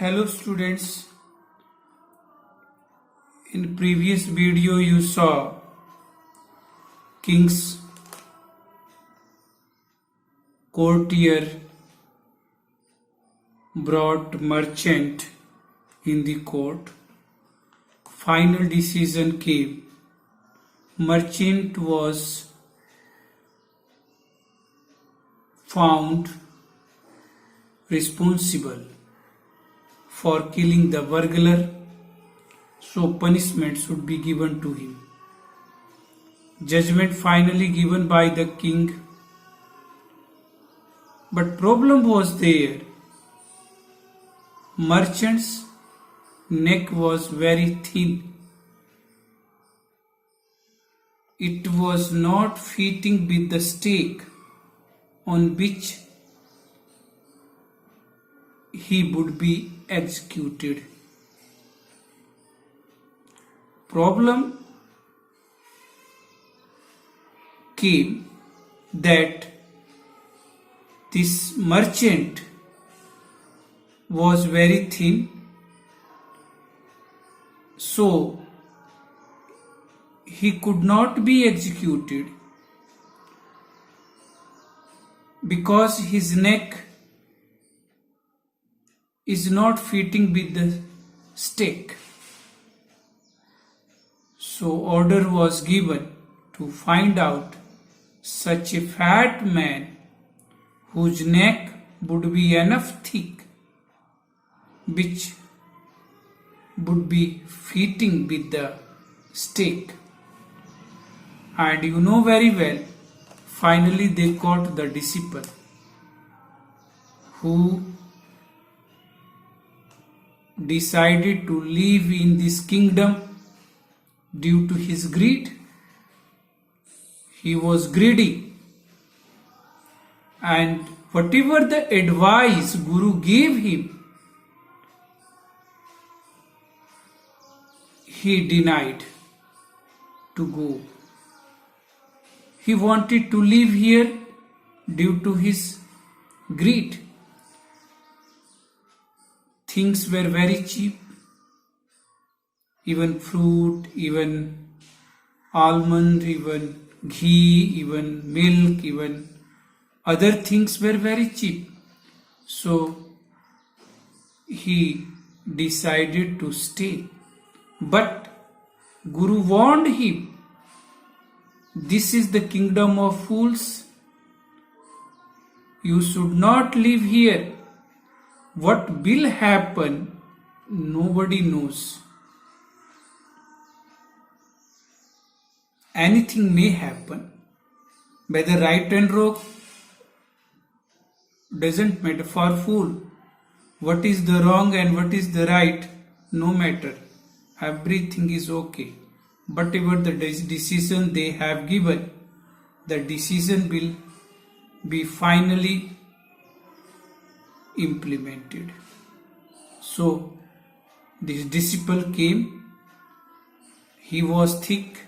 Hello students, in previous video you saw king's courtier brought merchant in the court. Final decision came. Merchant was found responsible for killing the burglar, so punishment should be given to him. Judgment finally given by the king, but problem was there. Merchant's neck was very thin. It was not fitting with the stake on which he would be executed. Problem came that this merchant was very thin, so he could not be executed because his neck is not fitting with the stake. So order was given to find out such a fat man whose neck would be enough thick which would be fitting with the stake. And you know very well, finally they caught the disciple who decided to live in this kingdom due to his greed. He was greedy, and whatever the advice Guru gave him, he denied to go. He wanted to live here due to his greed. Things were very cheap, even fruit, even almond, even ghee, even milk, even other things were very cheap. So he decided to stay. But Guru warned him, this is the kingdom of fools. You should not live here. What will happen, nobody knows. Anything may happen. Whether right and wrong doesn't matter for fool. What is the wrong and what is the right, no matter. Everything is okay. Whatever the decision they have given, the decision will be finally implemented. So this disciple came. He was thick.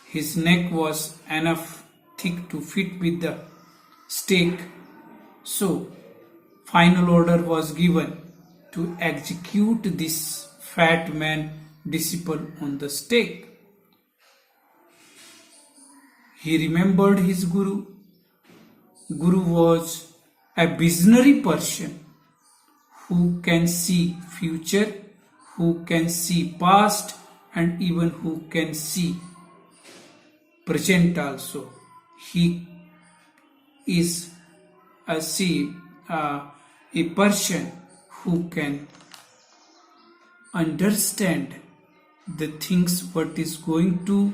His neck was enough thick to fit with the stake. So final order was given to execute this fat man disciple on the stake. He remembered his Guru. Guru was a visionary person who can see future, who can see past, and even who can see present also. He is a person who can understand the things what is going to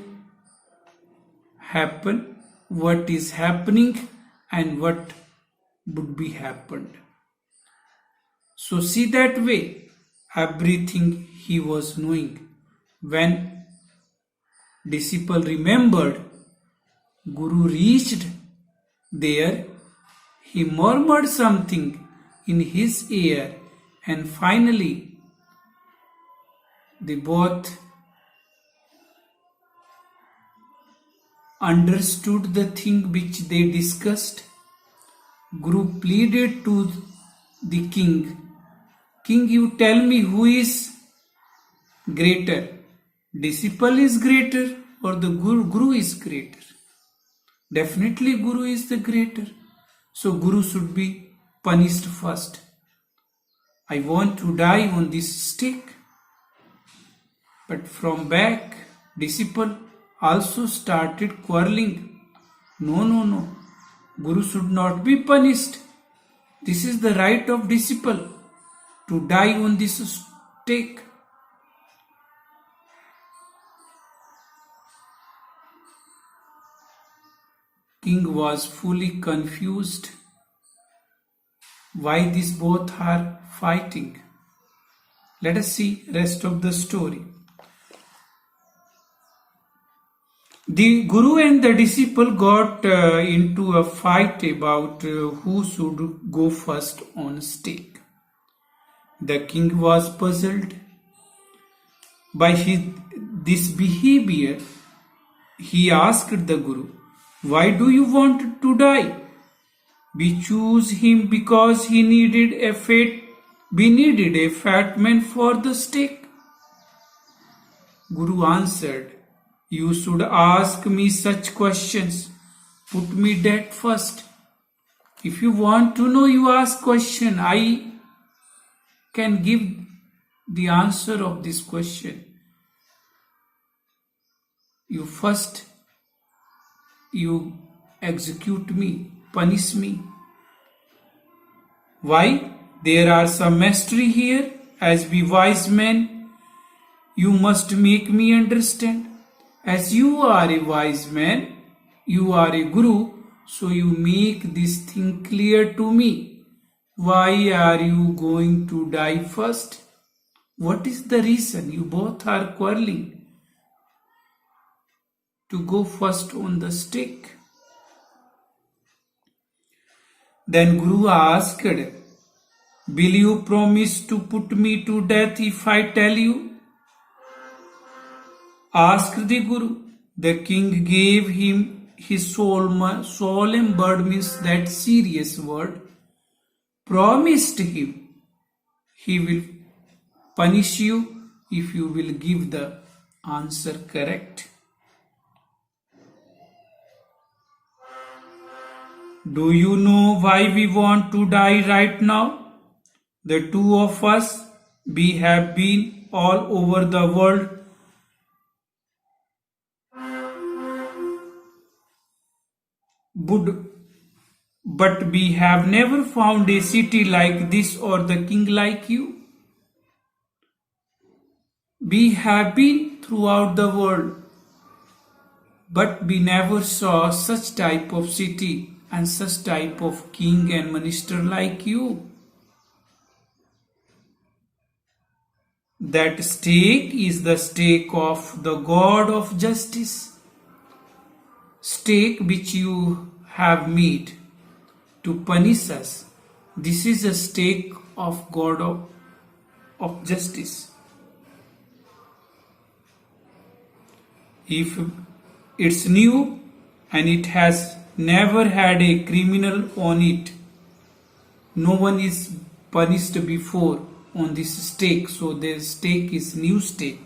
happen, what is happening, and what would be happened. So see that way, everything he was knowing. When disciple remembered, Guru reached there, he murmured something in his ear, and finally they both understood the thing which they discussed. Guru pleaded to the king, King, you tell me who is greater? Disciple is greater or the Guru is greater? Definitely Guru is the greater. So Guru should be punished first. I want to die on this stake. But from back, disciple also started quarreling. No. Guru should not be punished. This is the right of disciple to die on this stake. King was fully confused why these both are fighting. Let us see rest of the story. The Guru and the disciple got into a fight about who should go first on stake. The king was puzzled by this behavior. He asked the Guru, "Why do you want to die? We choose him because we needed a fat man for the stake." Guru answered, "You should ask me such questions. Put me dead first. If you want to know, you ask question. I can give the answer of this question. You execute me, punish me. Why? There are some mystery here. As we wise men, you must make me understand. As you are a wise man, you are a Guru, so you make this thing clear to me. Why are you going to die first? What is the reason you both are quarreling to go first on the stake?" Then Guru asked, "Will you promise to put me to death if I tell you?" Asked the Guru. The king gave him his solemn word, means that serious word, promised him he will punish you if you will give the answer correct. Do you know why we want to die right now? The two of us, we have been all over the world but we have never found a city like this or the king like you. We have been throughout the world, but we never saw such type of city and such type of king and minister like you. That stake is the stake of the God of justice. Stake which you have made to punish us. This is a stake of God of justice. If it's new and it has never had a criminal on it, no one is punished before on this stake, so the stake is new stake.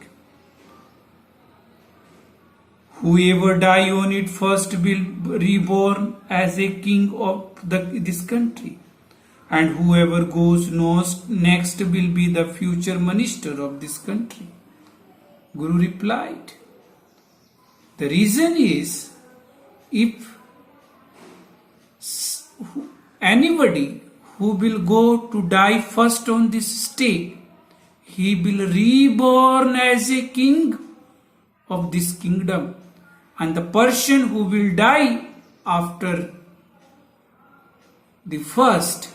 Whoever die on it first will be reborn as a king of this country, and whoever goes next will be the future minister of this country. Guru replied, the reason is, if anybody who will go to die first on this stake, he will reborn as a king of this kingdom, and the person who will die after the first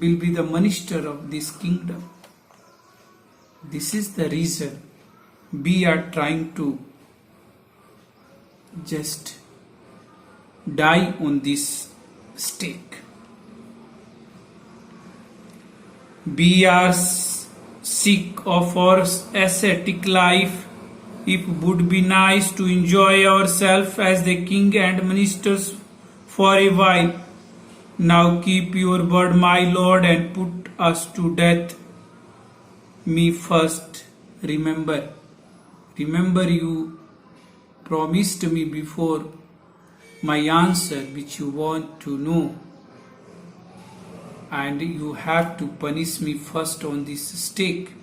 will be the minister of this kingdom. This is the reason we are trying to just die on this stake. We are sick of our ascetic life. It would be nice to enjoy ourselves as the king and ministers for a while. Now keep your word, my lord, and put us to death. me first. Remember, you promised me before my answer which you want to know, and you have to punish me first on this stake.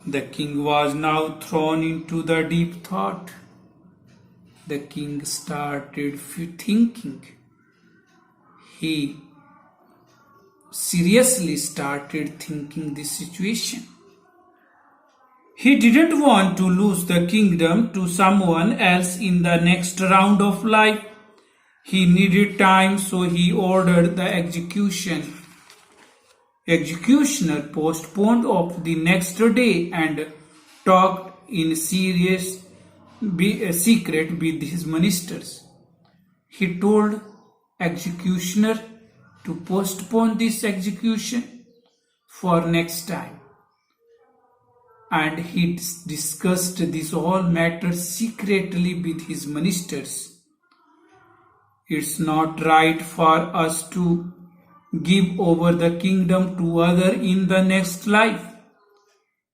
The king was now thrown into the deep thought. The king started thinking. He seriously started thinking this situation. He didn't want to lose the kingdom to someone else in the next round of life. He needed time, so he ordered the executioner postponed of the next day and talked in secret with his ministers. He told executioner to postpone this execution for next time, and he discussed this whole matter secretly with his ministers. It's not right for us to give over the kingdom to other in the next life.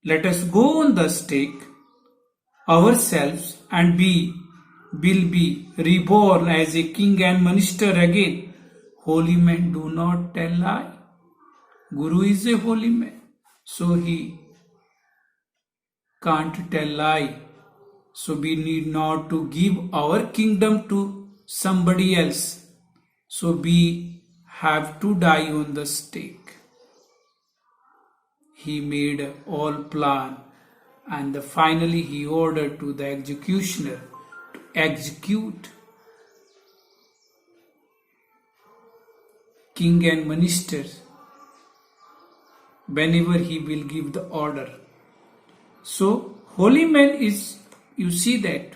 Let us go on the stake ourselves and will be reborn as a king and minister again. Holy men do not tell lie. Guru is a holy man, so he can't tell lie. So we need not to give our kingdom to somebody else. So we have to die on the stake. He made all plan, and finally he ordered to the executioner to execute king and ministers whenever he will give the order. So holy man is, you see that.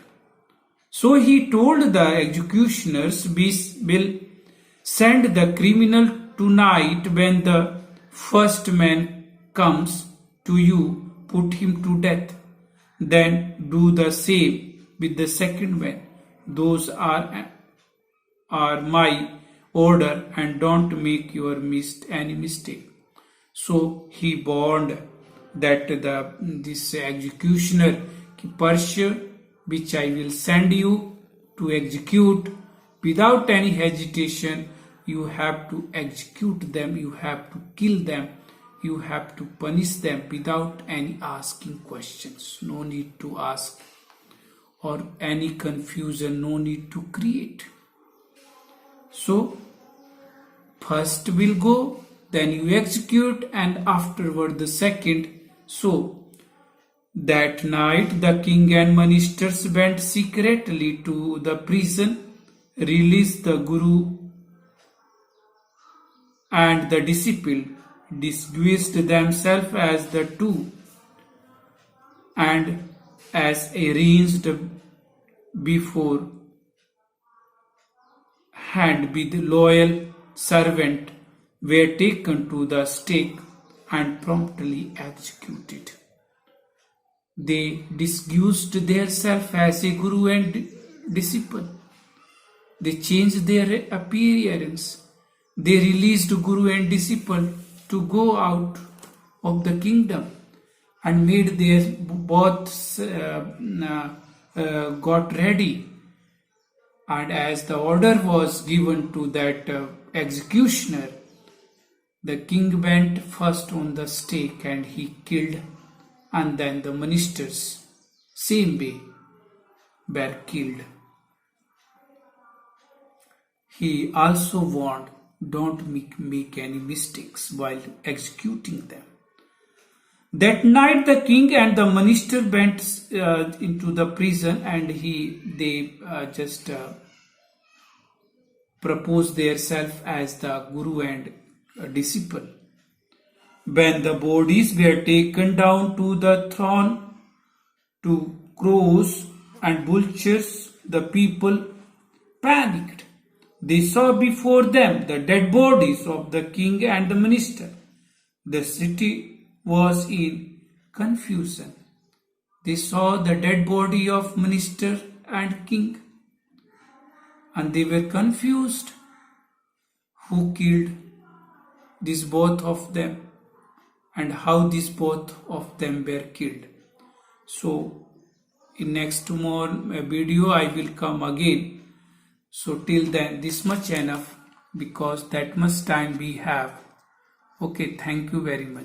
So he told the executioners, we will send the criminal tonight. When the first man comes to you, put him to death. Then do the same with the second man. Those are my order, and don't make any mistake. So he warned that this executioner, Persia, which I will send you to execute, without any hesitation, you have to execute them, you have to kill them, you have to punish them without any asking questions. No need to ask, or any confusion, no need to create. So first will go, then you execute, and afterward the second. So that night the king and ministers went secretly to the prison, released the Guru and the disciple, disguised themselves as the two, and as arranged before hand with loyal servant, were taken to the stake and promptly executed. They disguised themselves as a guru and disciple. They changed their appearance. They released guru and disciple to go out of the kingdom, and made their both got ready. And as the order was given to that executioner, the king went first on the stake and he killed, and then the ministers, same way, were killed. He also warned, don't make any mistakes while executing them. That night the king and the minister went into the prison, and they just proposed themselves as the guru and disciple. When the bodies were taken down to the throne to crows and vultures, the people panicked. They saw before them the dead bodies of the king and the minister. The city was in confusion. They saw the dead body of minister and king, and they were confused. Who killed these both of them? and how these both of them were killed. So in next tomorrow video I will come again. So till then this much enough, because that much time we have. Okay, thank you very much.